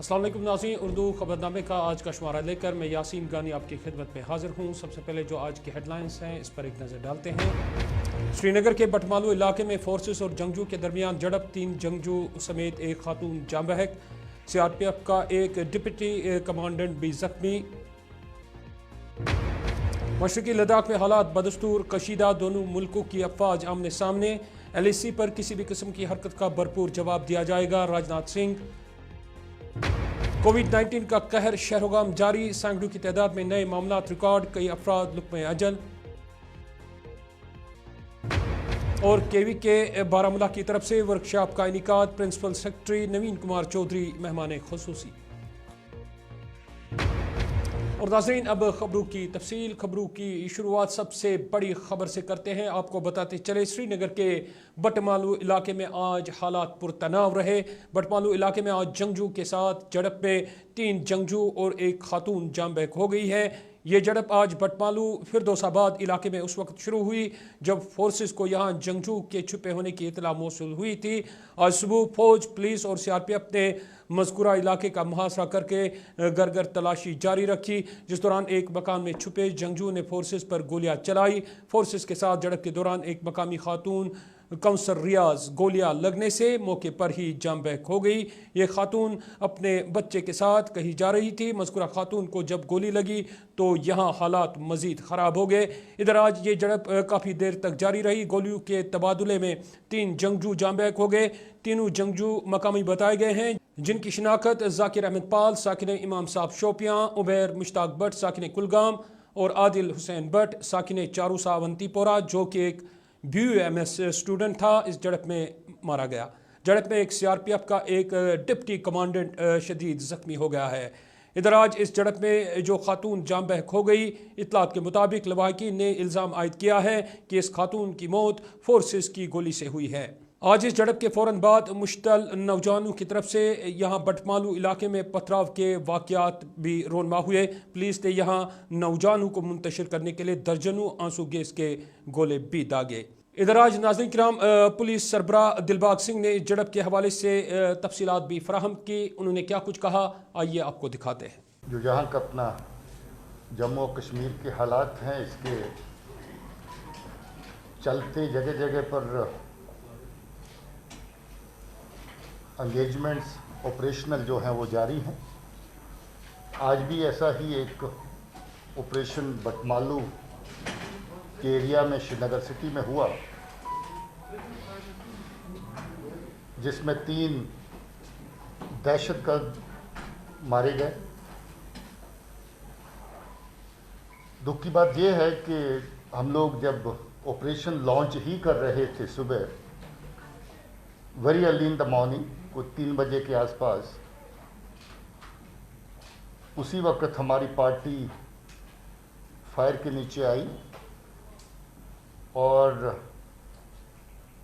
अस्सलाम वालेकुम नाज़रीन, उर्दू खबरनामे का आज का शुमारा लेकर मैं यासीन गानी आपकी खिदमत में हाजिर हूँ। सबसे पहले जो आज की हेडलाइंस हैं इस पर एक नज़र डालते हैं। श्रीनगर के बटमालू इलाके में फोर्सेस और जंगजू के दरमियान झड़प, 3 जंगजू समेत एक खातून जाँ बहक। CRPF का एक डिप्टी कमांडेंट भी जख्मी। मशरकी लद्दाख में हालात बदस्तूर कशीदा, दोनों मुल्कों की अफवाज आमने सामने। LAC पर किसी भी किस्म की हरकत का भरपूर जवाब दिया जाएगा, राजनाथ सिंह। कोविड-19 का कहर शहरोगाम जारी, सैकड़ों की तादाद में नए मामलात रिकॉर्ड, कई अफराद लुक़्मे अजल। और KV के बारामूला की तरफ से वर्कशॉप का इनेकाद, प्रिंसिपल सेक्रेटरी नवीन कुमार चौधरी मेहमान खुसूसी। और नाज़रीन अब खबरों की तफसील। खबरों की शुरुआत सबसे बड़ी खबर से करते हैं। आपको बताते चले, श्रीनगर के बटमालू इलाके में आज हालात पुरतनाव रहे। बटमालू इलाके में आज जंगजू के साथ झड़प में 3 जंगजू और एक खातून जाँ बहक हो गई है। ये झड़प आज बटमालू फिरदौसाबाद इलाके में उस वक्त शुरू हुई जब फोर्सेस को यहाँ जंगजू के छुपे होने की इतला मौसूल हुई थी। आज सुबह फौज, पुलिस और CRPF ने मज़कूरा इलाके का मुहासरा करके घर घर तलाशी जारी रखी, जिस दौरान एक मकान में छुपे जंगजू ने फोर्सेस पर गोलियां चलाई। फोर्सेस के साथ झड़प के दौरान एक मकामी खातून काउंसर रियाज गोलियां लगने से मौके पर ही जाँ बहक हो गई। ये खातून अपने बच्चे के साथ कहीं जा रही थी। मज़कूरा खातून को जब गोली लगी तो यहाँ हालात मज़ीद ख़राब हो गए। इधर आज ये झड़प काफ़ी देर तक जारी रही। गोलियों के तबादले में 3 जंगजू जाँ बहक हो गए। तीनों जंगजू मकामी बताए गए हैं, जिनकी शिनाख्त जाकिर अहमद पाल साकिन इमाम साहब शोपियाँ, उबैर मुश्ताक भट्ट साकिन कुलगाम और आदिल हुसैन भट्ट साकिन चारूसा अवंतीपोरा, जो कि एक BUMS स्टूडेंट था, इस झड़प में मारा गया। झड़प में एक CRPF का एक डिप्टी कमांडेंट शदीद जख्मी हो गया है। इधर आज इस झड़प में जो खातून जाँ बहक हो गई, इतलात के मुताबिक लवाहकीन ने इल्ज़ाम आयद किया है कि इस खातून की मौत फोर्सेस की गोली से हुई है। आज इस झड़प के फ़ौरन बाद मुश्तल नौजवानों की तरफ से यहाँ बटमालू इलाके में पथराव के वाक़यात भी रोनमा हुए। पुलिस ने यहाँ नौजवानों को मुंतशिर करने के लिए दर्जनों आंसू गैस के गोले भी दागे। इधर आज नाज़रीन किराम पुलिस सरबराह दिलबाग सिंह ने इस झड़प के हवाले से तफसीलात भी फराहम की। उन्होंने क्या कुछ कहा, आइए आपको दिखाते हैं। जो यहाँ का अपना जम्मू और कश्मीर के हालात हैं, इसके चलते जगह जगह पर एंगेजमेंट्स ऑपरेशनल जो हैं वो जारी हैं। आज भी ऐसा ही एक ऑपरेशन बटमालू के एरिया में श्रीनगर सिटी में हुआ, जिसमें 3 दहशतगर्द मारे गए। दुख की बात यह है कि हम लोग जब ऑपरेशन लॉन्च ही कर रहे थे सुबह, very early in the morning, कुछ 3 बजे के आसपास, उसी वक्त हमारी पार्टी फायर के नीचे आई और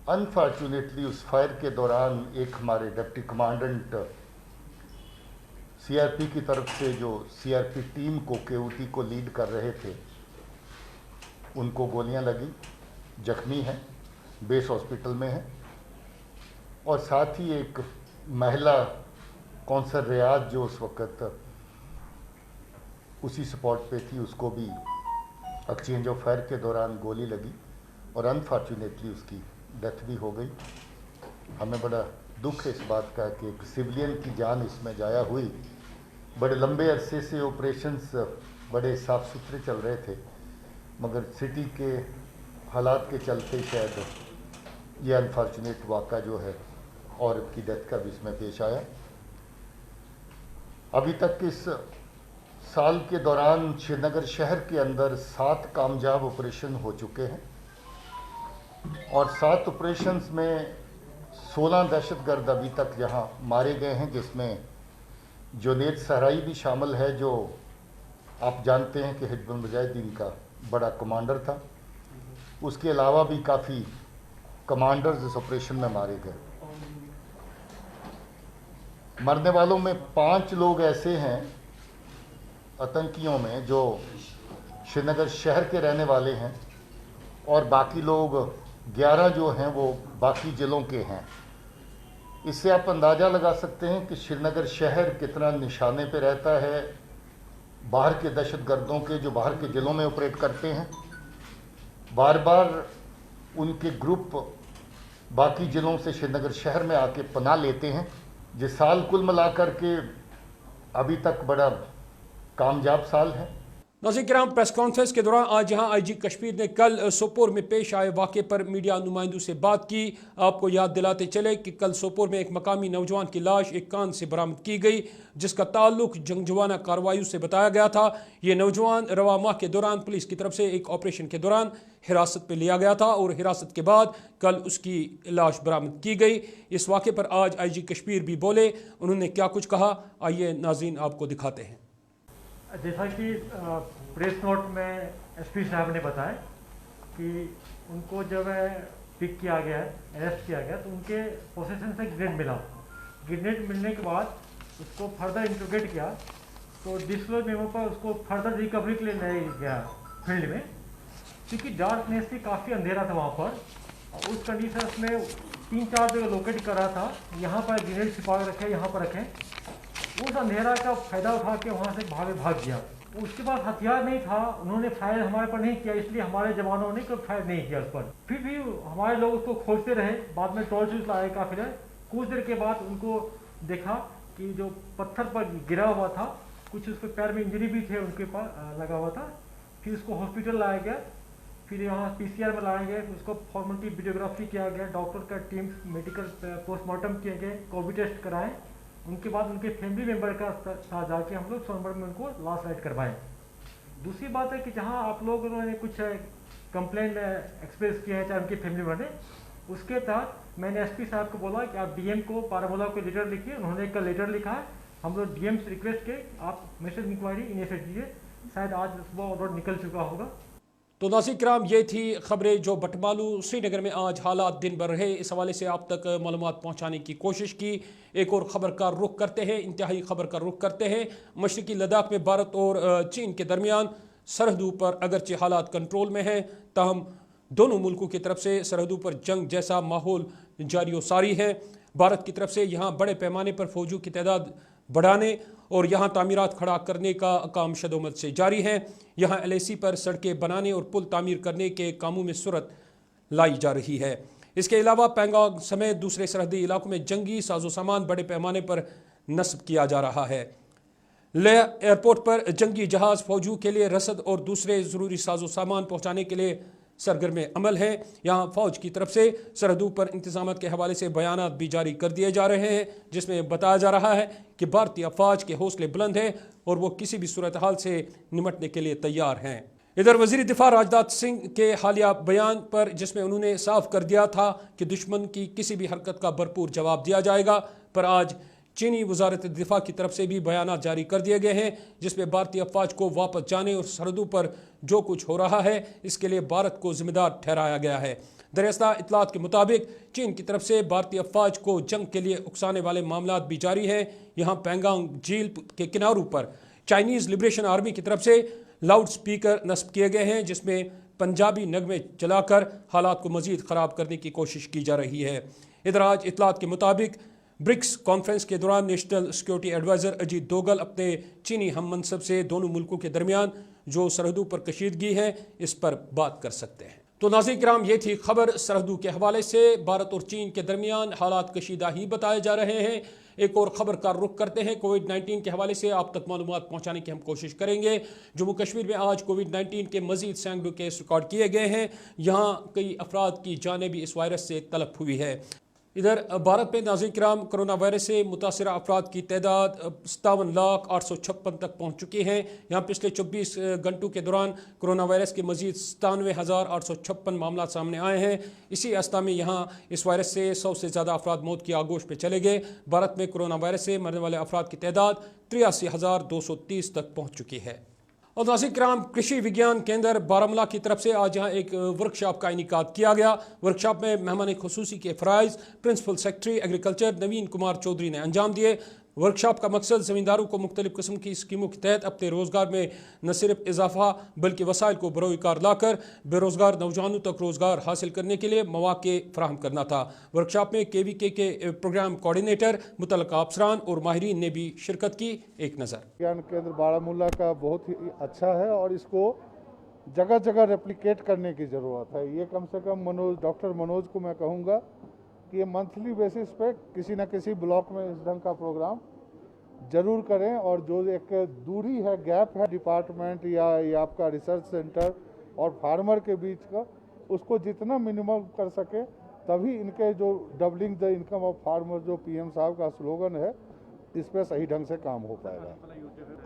अनफॉर्चुनेटली उस फायर के दौरान एक हमारे डिप्टी कमांडेंट CRP की तरफ से जो CRP टीम को KOT को लीड कर रहे थे, उनको गोलियां लगी, जख्मी हैं, बेस हॉस्पिटल में हैं। और साथ ही एक महिला काउंसलर रियाज जो उस वक्त उसी स्पॉट पे थी, उसको भी एक्सचेंज ऑफ फायर के दौरान गोली लगी और अनफॉर्चुनेटली उसकी डेथ भी हो गई। हमें बड़ा दुख है इस बात का कि एक सिविलियन की जान इसमें जाया हुई। बड़े लंबे अरसे से ऑपरेशंस बड़े साफ़ सुथरे चल रहे थे, मगर सिटी के हालात के चलते शायद ये अनफॉर्चुनेट वाक़ा जो है औरत की डेथ का भी इसमें पेश आया। अभी तक इस साल के दौरान श्रीनगर शहर के अंदर 7 कामयाब ऑपरेशन हो चुके हैं और 7 ऑपरेशंस में 16 दहशतगर्द अभी तक यहाँ मारे गए हैं, जिसमें जुनैद सहराई भी शामिल है, जो आप जानते हैं कि हिजबुल मुजाहिदीन का बड़ा कमांडर था। उसके अलावा भी काफ़ी कमांडर्स इस ऑपरेशन में मारे गए। मरने वालों में 5 लोग ऐसे हैं आतंकियों में जो श्रीनगर शहर के रहने वाले हैं और बाकी लोग 11 जो हैं वो बाकी ज़िलों के हैं। اس سے آپ اندازہ لگا سکتے ہیں کہ شری نگر شہر کتنا نشانے پہ رہتا ہے باہر کے دہشت گردوں کے جو باہر کے ضلعوں میں آپریٹ کرتے ہیں. بار بار ان کے گروپ باقی ضلعوں سے شری نگر شہر میں آ کے پناہ لیتے ہیں. یہ سال کل ملا کر کے ابھی تک بڑا کامیاب سال ہے. ناظرین کرام، پریس کانفرنس کے دوران آج یہاں آئی جی کشمیر نے کل سوپور میں پیش آئے واقعے پر میڈیا نمائندوں سے بات کی. آپ کو یاد دلاتے چلے کہ کل سوپور میں ایک مقامی نوجوان کی لاش ایک کان سے برآمد کی گئی جس کا تعلق جنگجوانہ کارروائیوں سے بتایا گیا تھا. یہ نوجوان رواں ماہ کے دوران پولیس کی طرف سے ایک آپریشن کے دوران حراست میں لیا گیا تھا اور حراست کے بعد کل اس کی لاش برآمد کی گئی. اس واقعے پر آج آئی جی کشمیر بھی بولے. انہوں نے کیا کچھ کہا، آئیے ناظرین آپ کو دکھاتے ہیں. جیسا کہ پریس نوٹ میں ایس پی صاحب نے بتایا کہ ان کو جب پک کیا گیا ہے، اریسٹ کیا گیا، تو ان کے پوسیشن سے گرینیڈ ملا. گرینیڈ ملنے کے بعد اس کو فردر انٹروگیٹ کیا تو ڈسکلوز میمو پر اس کو فردر ریکوری کے لیے لے گیا فیلڈ میں. کیونکہ ڈارکنیس تھی، کافی اندھیرا تھا وہاں پر، اور اس کنڈیشنس میں 3-4 جگہ لوکیٹ کر رہا تھا. یہاں پر گرینیڈ چھپا کے رکھے، یہاں پر رکھیں. اس اندھیرا کا فائدہ اٹھا کے وہاں سے بھاگ گیا. اس کے پاس ہتھیار نہیں تھا، انہوں نے فائر ہمارے پر نہیں کیا، اس لیے ہمارے جوانوں نے کوئی فائر نہیں کیا اس پر. پھر بھی ہمارے لوگ اس کو کھوجتے رہے. بعد میں ٹارچ لائے کافی دیر. کچھ دیر کے بعد ان کو دیکھا کہ جو پتھر پر گرا ہوا تھا، کچھ اس کے پیر میں انجری بھی تھے ان کے پاس لگا ہوا تھا. پھر اس کو ہاسپٹل لایا گیا، پھر یہاں پی سی آر میں لایا گیا. اس کو فارملٹی ویڈیوگرافی کیا گیا، ڈاکٹر کا ٹیم میڈیکل پوسٹ مارٹم کیے گئے، کووڈ ٹیسٹ کرائے. ان کے بعد ان کے فیملی ممبر کا ساتھ جا کے ہم لوگ سونمرگ میں ان کو لاسٹ رائٹ کروائے. دوسری بات ہے کہ جہاں آپ لوگوں نے کچھ کمپلین ایکسپریس کیا ہے چاہے ان کے فیملی ممبر نے، اس کے تحت میں نے ایس پی صاحب کو بولا کہ آپ ڈی ایم کو بارہمولہ کو لیٹر لکھیے. انہوں نے ایک لیٹر لکھا ہے. ہم لوگ ڈی ایم سے ریکویسٹ کے آپ میسج انکوائری انیشیٹ کیجیے. شاید آج صبح آرڈر نکل چکا ہوگا. تو ناظرین کرام، یہ تھی خبریں جو بٹمالو سری نگر میں آج حالات دن بھر رہے. اس حوالے سے آپ تک معلومات پہنچانے کی کوشش کی. ایک اور خبر کا رخ کرتے ہیں، انتہائی خبر کا رخ کرتے ہیں. مشرقی لداخ میں بھارت اور چین کے درمیان سرحدوں پر اگرچہ حالات کنٹرول میں ہیں، تاہم دونوں ملکوں کی طرف سے سرحدوں پر جنگ جیسا ماحول جاری و ساری ہے. بھارت کی طرف سے یہاں بڑے پیمانے پر فوجیوں کی تعداد بڑھانے اور یہاں تعمیرات کھڑا کرنے کا کام شدت سے جاری ہے. یہاں ایل اے سی پر سڑکیں بنانے اور پل تعمیر کرنے کے کاموں میں سرعت لائی جا رہی ہے. اس کے علاوہ پینگانگ سمیت دوسرے سرحدی علاقوں میں جنگی ساز و سامان بڑے پیمانے پر نصب کیا جا رہا ہے. لیہ ایئرپورٹ پر جنگی جہاز فوجیوں کے لیے رسد اور دوسرے ضروری ساز و سامان پہنچانے کے لیے سرگرم عمل ہے. یہاں فوج کی طرف سے سرحدوں پر انتظامات کے حوالے سے بیانات بھی جاری کر دیے جا رہے ہیں، جس میں بتایا جا رہا ہے کہ بھارتی افواج کے حوصلے بلند ہیں اور وہ کسی بھی صورتحال سے نمٹنے کے لیے تیار ہیں. ادھر وزیر دفاع راجناتھ سنگھ کے حالیہ بیان پر، جس میں انہوں نے صاف کر دیا تھا کہ دشمن کی کسی بھی حرکت کا بھرپور جواب دیا جائے گا، پر آج چینی وزارت دفاع کی طرف سے بھی بیانات جاری کر دیے گئے ہیں، جس میں بھارتی افواج کو واپس جانے اور سرحدوں پر جو کچھ ہو رہا ہے اس کے لیے بھارت کو ذمہ دار ٹھہرایا گیا ہے. دریافتہ اطلاعات کے مطابق چین کی طرف سے بھارتی افواج کو جنگ کے لیے اکسانے والے معاملات بھی جاری ہیں. یہاں پینگانگ جھیل کے کناروں پر چائنیز لبریشن آرمی کی طرف سے لاؤڈ سپیکر نصب کیے گئے ہیں، جس میں پنجابی نغمے چلا کر حالات کو مزید خراب کرنے کی کوشش کی جا رہی ہے. ادھر آج اطلاعات کے مطابق برکس کانفرنس کے دوران national security adviser Ajit Doval اپنے چینی ہم منصب سے دونوں ملکوں کے درمیان جو سرحدوں پر کشیدگی ہے اس پر بات کر سکتے ہیں. تو ناظرین کرام، یہ تھی خبر سرحدوں کے حوالے سے. بھارت اور چین کے درمیان حالات کشیدہ ہی بتائے جا رہے ہیں. ایک اور خبر کا رخ کرتے ہیں. کووڈ-19 کے حوالے سے آپ تک معلومات پہنچانے کی ہم کوشش کریں گے. جموں کشمیر میں آج کووڈ-19 کے مزید سینکڑوں کیس ریکارڈ کیے گئے ہیں. یہاں کئی افراد کی جانیں بھی اس وائرس سے تلف ہوئی ہے. ادھر بھارت میں ناظرین کرام کرونا وائرس سے متاثرہ افراد کی تعداد 57,856 تک پہنچ چکی ہیں. یہاں پچھلے 24 گھنٹوں کے دوران کرونا وائرس کے مزید 97,856 معاملات سامنے آئے ہیں. اسی اسنا میں یہاں اس وائرس سے 100 سے زیادہ افراد موت کی آگوش پہ چلے گئے. بھارت میں کرونا وائرس سے مرنے والے افراد کی تعداد 83,230 تک پہنچ چکی ہے. اور ناظرین کرام، کرشی وگیان کیندر بارہمولہ کی طرف سے آج یہاں ایک ورکشاپ کا انعقاد کیا گیا. ورکشاپ میں مہمان خصوصی کے فرائض principal secretary agriculture Naveen Kumar Chaudhry نے انجام دیے. वर्कशॉप का मकसद ज़मींदारों को मुख्तलिफ़ किस्म की स्कीमों के तहत अपने रोज़गार में न सिर्फ इजाफा बल्कि वसाइल को बरोए कार लाकर बेरोज़गार नौजवानों तक रोज़गार हासिल करने के लिए मौक़े फराहम करना था। वर्कशॉप में KVK के प्रोग्राम कोऑर्डिनेटर, मुतल्लिका अफसरान और माहिरीन ने भी शिरकत की। एक नज़र। विज्ञान केंद्र बारामूला का बहुत ही अच्छा है और इसको जगह जगह रेप्लिकेट करने की ज़रूरत है। ये कम से कम डॉक्टर मनोज को मैं कहूँगा कि ये मंथली बेसिस पे किसी न किसी ब्लॉक में इस ढंग का प्रोग्राम जरूर करें और जो एक दूरी है, गैप है डिपार्टमेंट या आपका रिसर्च सेंटर और फार्मर के बीच का, उसको जितना मिनिमम कर सके, तभी इनके जो doubling the income of farmer जो PM साहब का स्लोगन है, इस पर सही ढंग से काम हो पाएगा।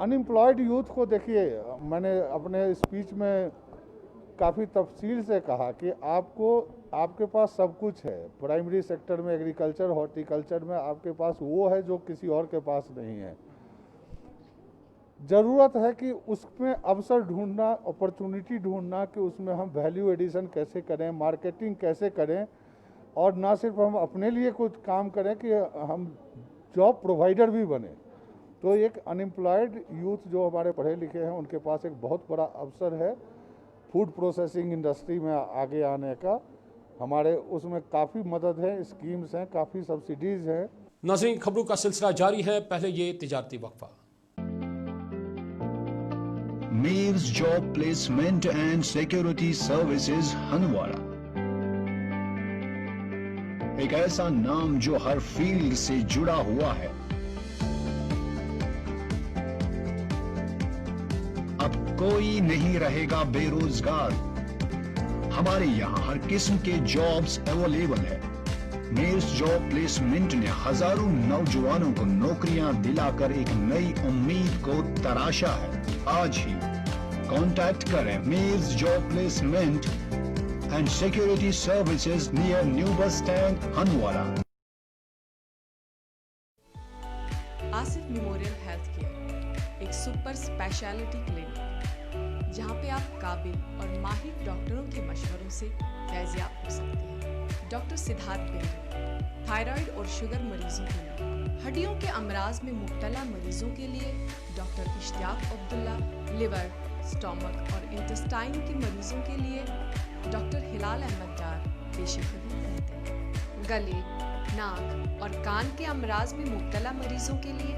अनएम्प्लॉयड यूथ को देखिए, मैंने अपने स्पीच में काफ़ी तफसील से कहा कि आपके पास सब कुछ है। प्राइमरी सेक्टर में एग्रीकल्चर, हॉर्टिकल्चर में आपके पास वो है जो किसी और के पास नहीं है। ज़रूरत है कि उसमें अवसर ढूंढना, अपॉर्चुनिटी ढूंढना कि उसमें हम वैल्यू एडिशन कैसे करें, मार्केटिंग कैसे करें और ना सिर्फ हम अपने लिए कुछ काम करें कि हम जॉब प्रोवाइडर भी बने। तो एक अनएम्प्लॉयड यूथ जो हमारे पढ़े लिखे हैं उनके पास एक बहुत बड़ा अवसर है फूड प्रोसेसिंग इंडस्ट्री में आगे आने का। हमारे उसमें काफ़ी मदद है, स्कीम्स हैं, काफ़ी सब्सिडीज़ हैं। नाज़रीन, खबरों का सिलसिला जारी है, पहले ये तिजारती वक्फा। Mayers job placement and security services Handwara, एक ऐसा नाम जो हर फील्ड से जुड़ा हुआ है। अब कोई नहीं रहेगा बेरोजगार। हमारे यहाँ हर किस्म के जॉब्स अवेलेबल है। मेयर्स जॉब प्लेसमेंट ने हजारों नौजवानों को नौकरियां दिलाकर एक नई उम्मीद को तराशा है। आज ही कांटेक्ट करें Mayers job placement and security services near new bus stand Handwara. Asif memorial health care एक सुपर स्पेशलिटी क्लिनिक जहां पे आप काबिल और माहिर डॉक्टरों के मशवरों से फैज़याब हो सकते हैं। डॉक्टर सिद्धार्थ बिंदु थायराइड और शुगर मरीजों के लिए, हड्डियों के अमराज में मुब्तला मरीजों के लिए doctor Ishtiaq Abdullah, liver, stomach और इंटेस्टाइन के मरीजों के लिए डॉक्टर हिलाल अहमद डार पेशेवर रहते हैं। गले, नाक और कान के अमराज में मुब्तला मरीजों के लिए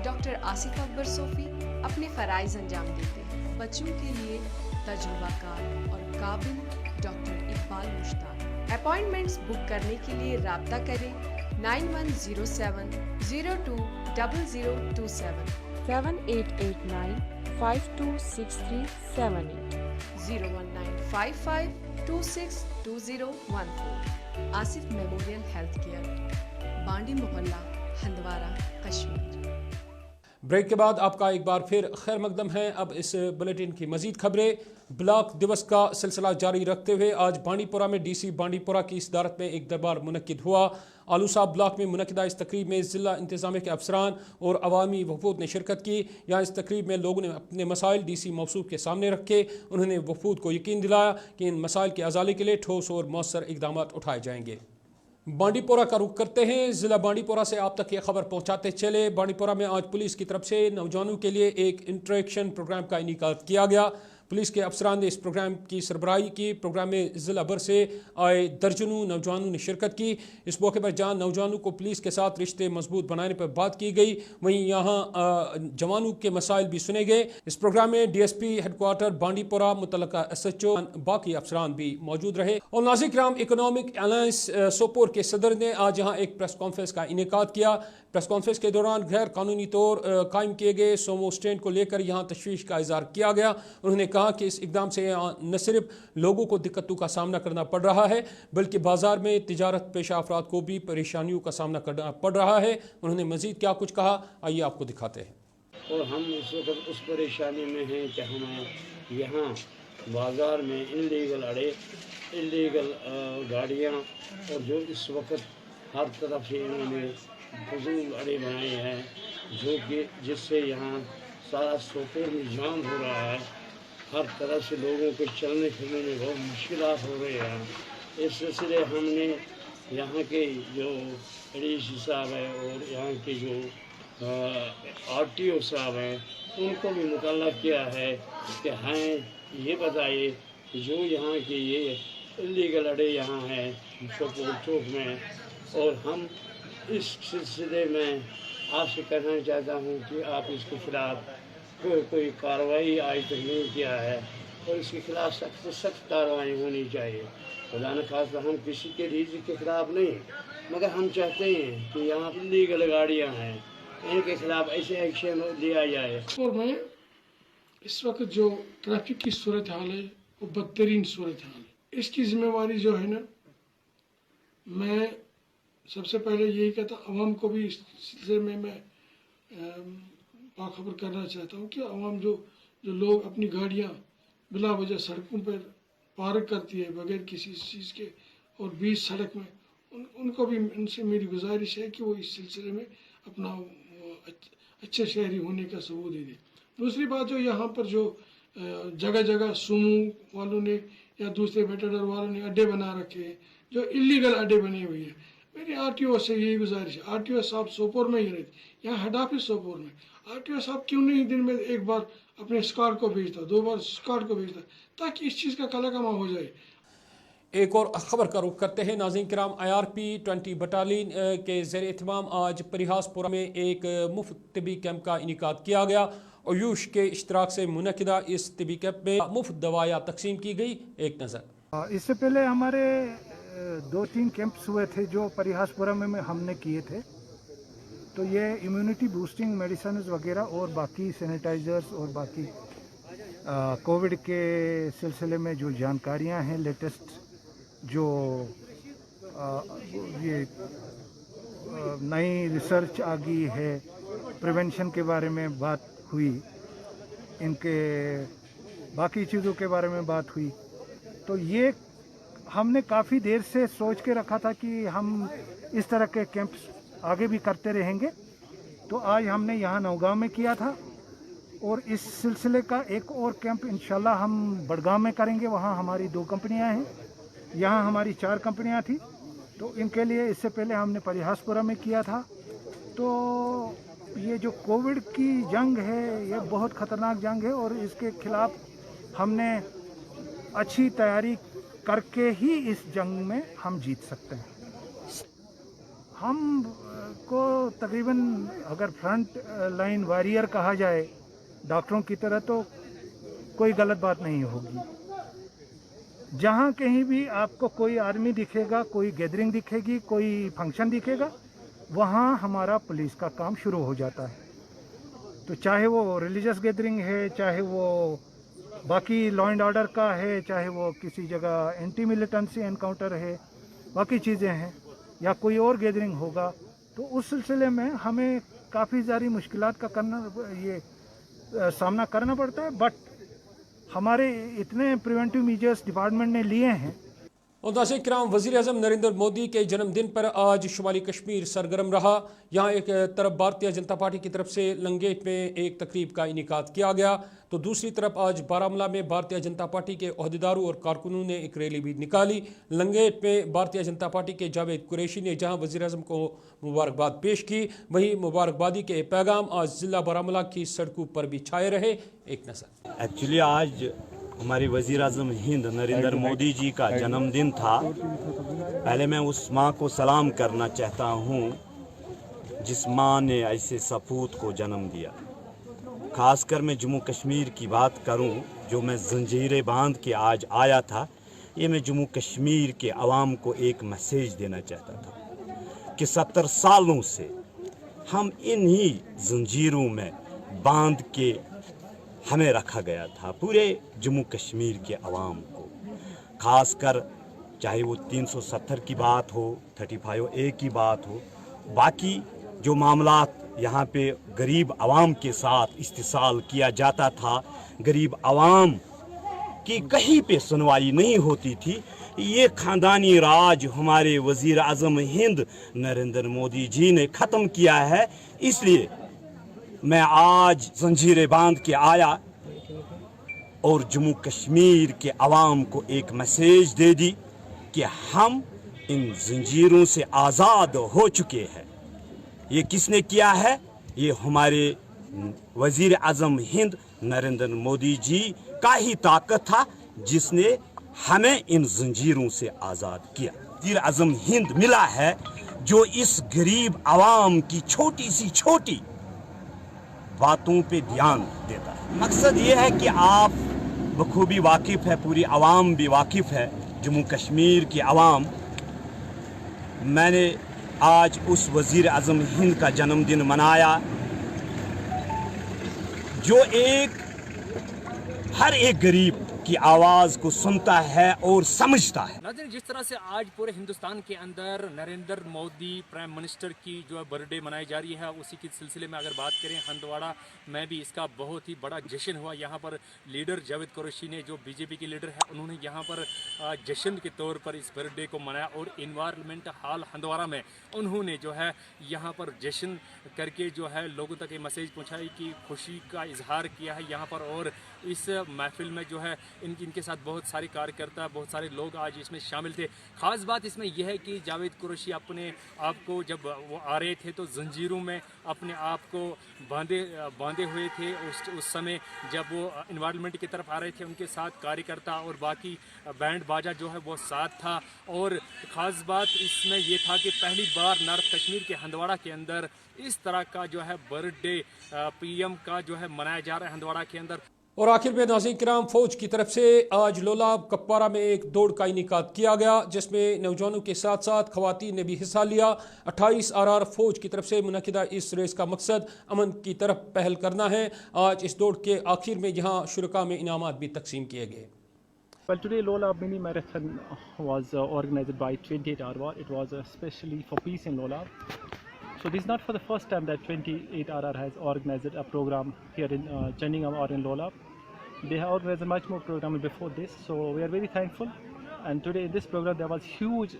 डॉक्टर आसिफ अकबर सोफी अपने फ़राइज़ अंजाम देते हैं। बच्चों के लिए तजुर्बाकार और काबिल doctor Iqbal Mushtaq. Appointments book करने के लिए राब्ता करें 9107 02 0027 7889 526378 01955 262014। आसिफ मेमोरियल हेल्थ केयर, बांडी मोहल्ला, हंदवाड़ा, कश्मीर। ब्रेक के बाद आपका एक बार फिर खैर मकदम है। अब इस बुलेटिन की मजीद खबरें। ब्लॉक दिवस का सिलसिला जारी रखते हुए आज बांडीपुरा में DC बांडीपुरा की सदारत में एक दरबार मुनक्किद हुआ। आलू साहब ब्लॉक में मुनक्किदा इस तकरीब में ज़िला इंतज़ामिया के अफसरान और अवामी वफूद ने शिरकत की। यहाँ इस तकरीब में लोगों ने अपने मसाइल DC मौसूफ के सामने रखे। उन्होंने वफूद को यकीन दिलाया कि इन मसाइल के अजाले के लिए ठोस और मौसर इकदाम उठाए जाएंगे। बांडीपुरा का रुख करते हैं। ज़िला बांडीपुरा से आप तक ये खबर पहुंचाते चले। बांडीपुरा में आज पुलिस की तरफ से नौजवानों के लिए एक इंटरेक्शन प्रोग्राम का इनेकाद किया गया। पुलिस के अफसरान ने इस प्रोग्राम की सरबराही की। प्रोग्राम में ज़िला भर से आए दर्जनों नौजवानों ने शिरकत की। इस मौके पर जहाँ नौजवानों को पुलिस के साथ रिश्ते मजबूत बनाने पर बात की गई, वहीं यहाँ जवानों के मसाइल भी सुने गए। इस प्रोग्राम में DSP हेडक्वार्टर बांडीपुरा, मुतल्लिका SHO, बाकी अफसरान भी मौजूद रहे। और नाज़रीन, इकोनॉमिक अलायंस सोपोर के सदर ने आज यहाँ एक प्रेस कॉन्फ्रेंस का इनेकाद किया। प्रेस कॉन्फ्रेंस के दौरान गैर कानूनी तौर कायम किए गए सोमो स्टैंड को लेकर यहाँ तशवीश का इजहार किया गया। उन्होंने कहा कि इस इकदाम से न सिर्फ लोगों को दिक्कतों का सामना करना पड़ रहा है बल्कि बाजार में तिजारत पेशा अफराद को भी परेशानियों का सामना करना पड़ रहा है। उन्होंने मजीद क्या कुछ कहा, आइए आपको दिखाते हैं। और हम इस वक्त उस परेशानी में हैं कि हमें यहाँ बाज़ार में इलीगल अड़े, इलीगल गाड़ियाँ और जो इस वक्त हर तरफ से इन्होंने फजूल अड़े बनाए हैं, जो कि जिससे यहाँ सारा सोपोर में जाम हो रहा है। हर तरफ से लोगों को चलने फिरने में बहुत मुश्किलात हो रही हैं। इस सिलसिले हमने यहाँ के जो डीसी साहब है और यहाँ के जो RTO साहब हैं उनको भी मुतल्लक़ किया है कि हैं ये बताइए जो यहाँ के ये इलीगल अड्डे यहाँ हैं शोपुर चौक में, और हम इस सिलसिले में आपसे कहना चाहता हूँ कि आप इसके खिलाफ कोई कार्रवाई आज तक नहीं किया है और इसके खिलाफ सख्त से सख्त कार्रवाई होनी चाहिए। खुदा न खास्ता हम किसी के रिज़्क़ के खिलाफ नहीं, मगर हम चाहते हैं कि यहाँ इलीगल गाड़ियाँ हैं इनके खिलाफ ऐसे एक्शन लिया जाए। और मैं इस वक्त जो ट्रैफिक की सूरत हाल है वो बदतरीन सूरत हाल है, इसकी जिम्मेवारी जो है ना, मैं सबसे पहले यही कहता आवाम को भी इस सिलसिले में मैं बाखबर करना चाहता हूँ कि आवाम जो लोग अपनी गाड़ियाँ बिला वजह सड़कों पर पार्क करती है बगैर किसी चीज़ के और बीच सड़क में, उनको भी उनसे मेरी गुजारिश है कि वो इस सिलसिले में अपना अच्छे शहरी होने का सबूत दे दें। दूसरी बात, जो यहाँ पर जो जगह जगह सुमो वालों ने या दूसरे मेटाडोर वालों ने अड्डे बना रखे हैं, जो इलीगल अड्डे बने हुए हैं, मेरी RTO से यही गुजारिश है, RTO साहब सोपोर में ही रहते, यहाँ हेड ऑफिस सोपोर में, RTO साहब क्यों नहीं दिन में एक बार अपने स्क्वाड को भेजता, 2 बार स्क्वाड को भेजता, ताकि इस चीज़ का कलाकमा हो जाए। एक और ख़बर का रुख करते हैं नाज़रीन किराम। IRP 20 बटालियन के ज़ेर एहतमाम आज परिहासपुरा में एक मुफ्त तिबी कैंप का इनेकाद किया गया। आयुष के इश्तराक से मुनक़िदा इस तिबी कैंप में मुफ्त दवाइयाँ तकसीम की गई। एक नज़र। इससे पहले हमारे 2-3 कैंप्स हुए थे जो परिहासपुरा में हमने किए थे, तो ये इम्यूनिटी बूस्टिंग मेडिसिन वगैरह और बाकी सैनिटाइज़र्स और बाकी कोविड के सिलसिले में जो जानकारियाँ हैं लेटेस्ट, जो ये नई रिसर्च आ गई है प्रिवेंशन के बारे में बात हुई, इनके बाकी चीज़ों के बारे में बात हुई, तो ये हमने काफ़ी देर से सोच के रखा था कि हम इस तरह के कैंप्स आगे भी करते रहेंगे। तो आज हमने यहाँ नौगांव में किया था और इस सिलसिले का एक और कैंप इंशाल्लाह हम बड़गाम में करेंगे। वहाँ हमारी 2 कंपनियाँ हैं, यहाँ हमारी 4 कंपनियाँ थी, तो इनके लिए इससे पहले हमने परिहासपुरा में किया था। तो ये जो कोविड की जंग है ये बहुत ख़तरनाक जंग है और इसके खिलाफ हमने अच्छी तैयारी करके ही इस जंग में हम जीत सकते हैं। हम को तकरीबन अगर फ्रंट लाइन वॉरियर कहा जाए डॉक्टरों की तरह, तो कोई गलत बात नहीं होगी। जहाँ कहीं भी आपको कोई आर्मी दिखेगा, कोई गैदरिंग दिखेगी, कोई फंक्शन दिखेगा, वहाँ हमारा पुलिस का काम शुरू हो जाता है। तो चाहे वो रिलीजियस गैदरिंग है, चाहे वो बाकी लॉ एंड ऑर्डर का है, चाहे वो किसी जगह एंटी मिलिटेंसी एनकाउंटर है, बाकी चीज़ें हैं, या कोई और गैदरिंग होगा, तो उस सिलसिले में हमें काफ़ी सारी मुश्किलात का सामना करना पड़ता है। बट हमारे इतने प्रिवेंटिव मेजर्स डिपार्टमेंट ने लिए हैं। और नाज़रीन किराम, वज़ीर आज़म नरेंद्र मोदी के जन्मदिन पर आज शुमाली कश्मीर सरगर्म रहा। यहाँ एक तरफ भारतीय जनता पार्टी की तरफ से लंगेट में एक तकरीब का इनेकाद किया गया, तो दूसरी तरफ आज बारामूला में भारतीय जनता पार्टी के ओहदेदारों और कारकुनों ने एक रैली भी निकाली। लंगेट में भारतीय जनता पार्टी के जावेद कुरैशी ने जहाँ वज़ीर आज़म को मुबारकबाद पेश की, वहीं मुबारकबादी के पैगाम आज ज़िला बारामूला की सड़कों पर भी छाए रहे। एक नज़र। एक्चुअली आज हमारी वज़ीर आज़म हिंद नरेंद्र मोदी जी का जन्मदिन था। पहले मैं उस माँ को सलाम करना चाहता हूँ जिस माँ ने ऐसे सपूत को जन्म दिया। खासकर मैं जम्मू कश्मीर की बात करूँ, जो मैं जंजीरें बांध के आज आया था, ये मैं जम्मू कश्मीर के अवाम को एक मैसेज देना चाहता था कि 70 सालों से हम इन्हीं जंजीरों में बांध के हमें रखा गया था, पूरे जम्मू कश्मीर के अवाम को। खासकर चाहे वो 370 की बात हो, 35A की बात हो, बाकी जो मामलात यहाँ पे गरीब आवाम के साथ इस्तेसाल किया जाता था, गरीब आवाम की कहीं पे सुनवाई नहीं होती थी, ये ख़ानदानी राज हमारे वज़ीर आज़म हिंद नरेंद्र मोदी जी ने ख़त्म किया है। इसलिए मैं आज जंजीरें बांध के आया और जम्मू कश्मीर के अवाम को एक मैसेज दे दी कि हम इन जंजीरों से आज़ाद हो चुके हैं। ये किसने किया है? ये हमारे वजीर आज़म हिंद नरेंद्र मोदी जी का ही ताकत था जिसने हमें इन जंजीरों से आज़ाद किया। वजीर आज़म हिंद मिला है जो इस गरीब आवाम की छोटी सी छोटी बातों पे ध्यान देता है। मकसद ये है कि आप बखूबी वाकिफ़ है, पूरी आवाम भी वाकिफ़ है, जम्मू कश्मीर की आवाम। मैंने आज उस वज़ीर आज़म हिंद का जन्मदिन मनाया जो हर एक गरीब की आवाज़ को सुनता है और समझता है। नाज़रीन, जिस तरह से आज पूरे हिंदुस्तान के अंदर नरेंद्र मोदी प्राइम मिनिस्टर की जो है बर्थडे मनाई जा रही है, उसी के सिलसिले में अगर बात करें हंदवाड़ा में भी इसका बहुत ही बड़ा जश्न हुआ। यहाँ पर लीडर जावेद कुरैशी ने, जो बीजेपी के लीडर है, उन्होंने यहाँ पर जश्न के तौर पर इस बर्थडे को मनाया और इन्वायरमेंट हॉल हंदवाड़ा में उन्होंने जो है यहाँ पर जश्न करके जो है लोगों तक ये मैसेज पहुँचाई कि खुशी का इजहार किया है यहाँ पर। और इस महफिल में जो है इनके साथ बहुत सारे कार्यकर्ता, बहुत सारे लोग आज इसमें शामिल थे। ख़ास बात इसमें यह है कि जावेद कुरैशी अपने आप को, जब वो आ रहे थे तो जंजीरों में अपने आप को बांधे हुए थे। उस समय जब वो इन्वायरमेंट की तरफ आ रहे थे, उनके साथ कार्यकर्ता और बाकी बैंड बाजा जो है वो साथ था। और ख़ास बात इसमें यह था कि पहली बार नॉर्थ कश्मीर के हंदवाड़ा के अंदर इस तरह का जो है बर्थडे पीएम का जो है मनाया जा रहा है हंदवाड़ा के अंदर। और आखिर में नाज़रीन किराम, फौज की तरफ से आज लोलाब कप्पारा में एक दौड़ का इनेकाद किया गया जिसमें नौजवानों के साथ साथ खवातीन ने भी हिस्सा लिया। 28 RR फौज की तरफ से मुनक़िदा इस रेस का मकसद अमन की तरफ पहल करना है। आज इस दौड़ के आखिर में यहाँ शुरका में इनामात भी तकसीम किए गए। Well, today Lolab mini marathon was organized by 28 RR. It was especially for peace in Lolab. So this is not for the first time that 28 RR has organized a program here in Chandigarh or in Lolab. They have organized much more programs before this, so we are very thankful. And today in this program there was huge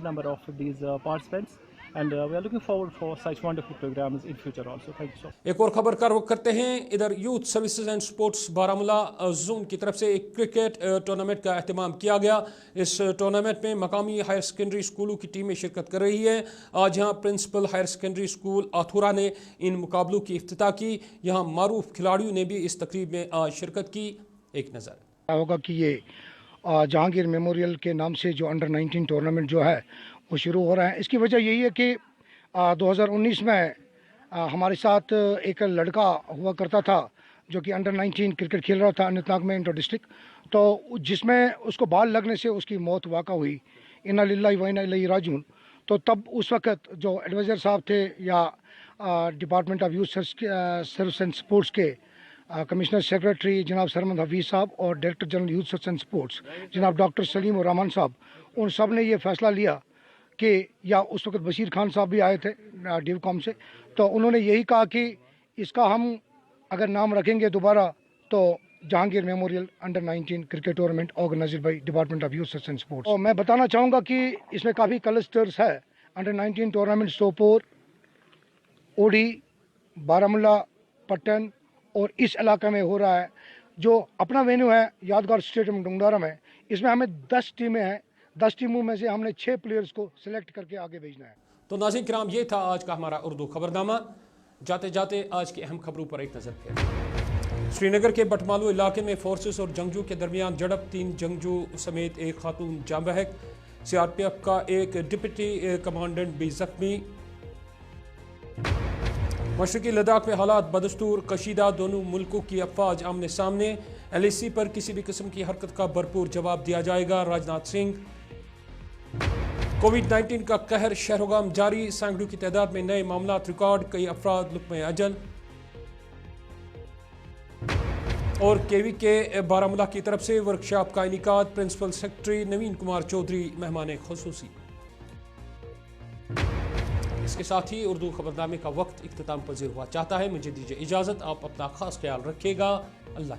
number of these participants, and we are looking forward for such wonderful programs in future also. Thank you so much. एक और खबर का रुख करते हैं। इधर youth services and sports Baramulla zone की तरफ से एक क्रिकेट टूर्नामेंट का अहतमाम किया गया। इस टूर्नामेंट में मकामी हायर सेकेंडरी स्कूलों की टीमें शिरकत कर रही है। आज यहाँ प्रिंसिपल हायर सेकेंडरी स्कूल आथुरा ने इन मुकाबलों की इफ्तिताह की। यहाँ मारूफ खिलाड़ियों ने भी इस तकरीब में आज शिरकत की। एक नज़र होगा कि ये जहांगीर मेमोरियल के नाम से जो अंडर 19 टूर्नामेंट जो है वो शुरू हो रहा है। इसकी वजह यही है कि 2019 में हमारे साथ एक लड़का हुआ करता था जो कि अंडर 19 क्रिकेट खेल रहा था अनंतनाग में इंटर डिस्ट्रिक्ट, तो जिसमें उसको बाल लगने से उसकी मौत वाक़ा हुई। इन्ना लिल्लाहि व इन्ना इलैहि राजिऊन। तो तब उस वक़्त जो एडवाइज़र साहब थे या department of youth service and sports के कमिश्नर सेक्रेटरी जनाब सरमद हफीज़ साहब और director general youth service and sports जनाब डॉक्टर सलीम और रहमान साहब, उन सब ने ये फ़ैसला लिया कि, या उस वक्त बशीर खान साहब भी आए थे डिवकॉम से, तो उन्होंने यही कहा कि इसका हम अगर नाम रखेंगे दोबारा तो Jahangir memorial under 19 cricket tournament organised by department of youth service and sports. और मैं बताना चाहूँगा कि इसमें काफ़ी क्लस्टर्स है। अंडर 19 टूर्नामेंट सोपोर, ओडी, बारामूला, पट्टन और इस इलाके में हो रहा है। जो अपना वेन्यू है यादगार स्टेडियम डुंगडारा में, इसमें हमें 10 टीमें हैं। 10 टीमों में से हमने 6 प्लेयर्स को सिलेक्ट करके आगे भेजना है। तो नाज़रीन किराम, ये था आज का हमारा उर्दू खबरनामा। जाते जाते आज की अहम खबरों पर एक नज़र फेर। श्रीनगर के बटमालू इलाके में फोर्सेस और जंगजू के दरमियान झड़प, 3 जंगजू समेत एक खातून जाँ बहक। CRPF का एक डिप्टी कमांडेंट भी जख्मी। मशरकी लद्दाख में हालात बदस्तूर कशीदा, दोनों मुल्कों की अफवाज आमने सामने। LAC पर किसी भी किस्म की हरकत का भरपूर जवाब दिया जाएगा, राजनाथ सिंह। कोविड-19 का कहर शहरोगाम जारी, सैकड़ों की तादाद में नए मामलात रिकॉर्ड, कई अफराद लुक़्मे अजल। और KV के बारामूला की तरफ से वर्कशॉप का इनेकाद, प्रिंसिपल सेक्रेटरी नवीन कुमार चौधरी मेहमान खुसूसी। इसके साथ ही उर्दू खबरनामे का वक्त इख्तिताम पजीर हुआ चाहता है। मुझे दीजिए इजाज़त, आप अपना खास ख्याल रखिएगा। अल्लाह